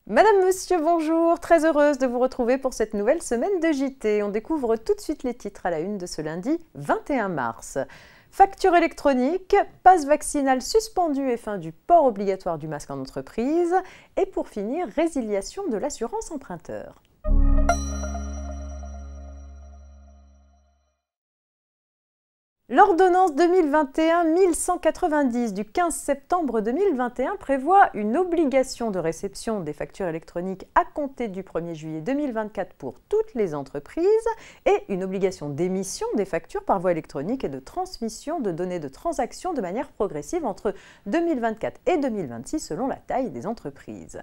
Madame, Monsieur, bonjour, très heureuse de vous retrouver pour cette nouvelle semaine de JT. On découvre tout de suite les titres à la une de ce lundi 21 mars. Facture électronique, passe vaccinal suspendu et fin du port obligatoire du masque en entreprise. Et pour finir, résiliation de l'assurance emprunteur. L'ordonnance 2021-1190 du 15 septembre 2021 prévoit une obligation de réception des factures électroniques à compter du 1er juillet 2024 pour toutes les entreprises et une obligation d'émission des factures par voie électronique et de transmission de données de transaction de manière progressive entre 2024 et 2026 selon la taille des entreprises.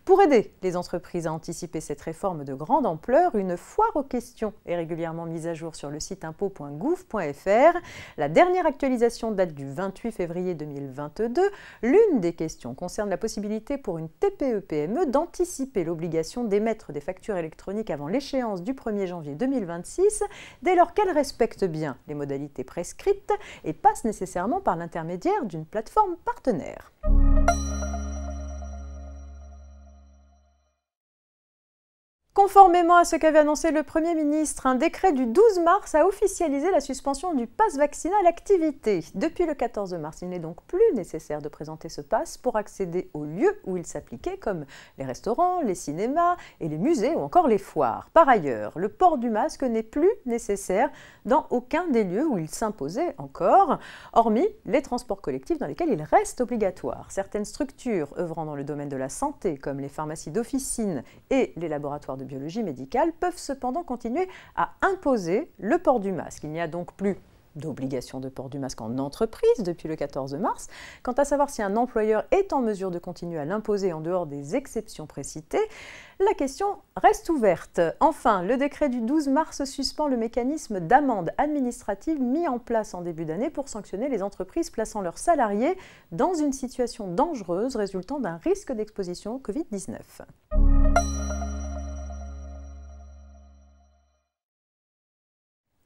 Pour aider les entreprises à anticiper cette réforme de grande ampleur, une foire aux questions est régulièrement mise à jour sur le site impôts.gouv.fr. La dernière actualisation date du 28 février 2022. L'une des questions concerne la possibilité pour une TPE-PME d'anticiper l'obligation d'émettre des factures électroniques avant l'échéance du 1er janvier 2026, dès lors qu'elle respecte bien les modalités prescrites et passe nécessairement par l'intermédiaire d'une plateforme partenaire. Conformément à ce qu'avait annoncé le Premier ministre, un décret du 12 mars a officialisé la suspension du pass vaccinal activité. Depuis le 14 mars, il n'est donc plus nécessaire de présenter ce pass pour accéder aux lieux où il s'appliquait, comme les restaurants, les cinémas et les musées ou encore les foires. Par ailleurs, le port du masque n'est plus nécessaire dans aucun des lieux où il s'imposait encore, hormis les transports collectifs dans lesquels il reste obligatoire. Certaines structures œuvrant dans le domaine de la santé, comme les pharmacies d'officine et les laboratoires de biologie médicale, peuvent cependant continuer à imposer le port du masque. Il n'y a donc plus d'obligation de port du masque en entreprise depuis le 14 mars. Quant à savoir si un employeur est en mesure de continuer à l'imposer en dehors des exceptions précitées, la question reste ouverte. Enfin, le décret du 12 mars suspend le mécanisme d'amende administrative mis en place en début d'année pour sanctionner les entreprises plaçant leurs salariés dans une situation dangereuse résultant d'un risque d'exposition au Covid-19.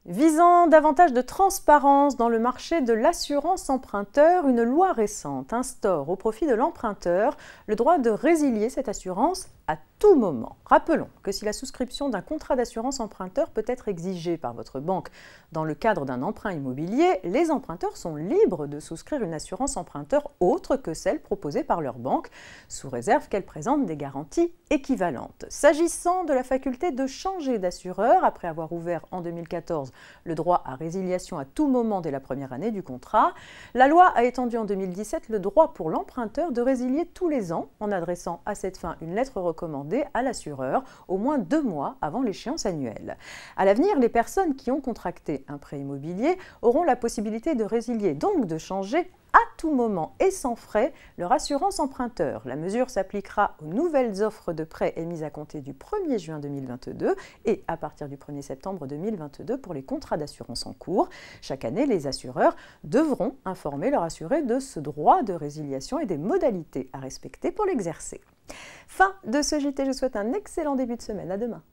Visant davantage de transparence dans le marché de l'assurance emprunteur, une loi récente instaure au profit de l'emprunteur le droit de résilier cette assurance à tout moment. Rappelons que si la souscription d'un contrat d'assurance emprunteur peut être exigée par votre banque dans le cadre d'un emprunt immobilier, les emprunteurs sont libres de souscrire une assurance emprunteur autre que celle proposée par leur banque, sous réserve qu'elle présente des garanties équivalentes. S'agissant de la faculté de changer d'assureur, après avoir ouvert en 2014 le droit à résiliation à tout moment dès la première année du contrat, la loi a étendu en 2017 le droit pour l'emprunteur de résilier tous les ans en adressant à cette fin une lettre recommandée à l'assureur au moins 2 mois avant l'échéance annuelle. À l'avenir, les personnes qui ont contracté un prêt immobilier auront la possibilité de résilier, donc de changer à tout moment et sans frais leur assurance emprunteur. La mesure s'appliquera aux nouvelles offres de prêts émises à compter du 1er juin 2022 et à partir du 1er septembre 2022 pour les contrats d'assurance en cours. Chaque année, les assureurs devront informer leur assuré de ce droit de résiliation et des modalités à respecter pour l'exercer. Fin de ce JT, je vous souhaite un excellent début de semaine. À demain.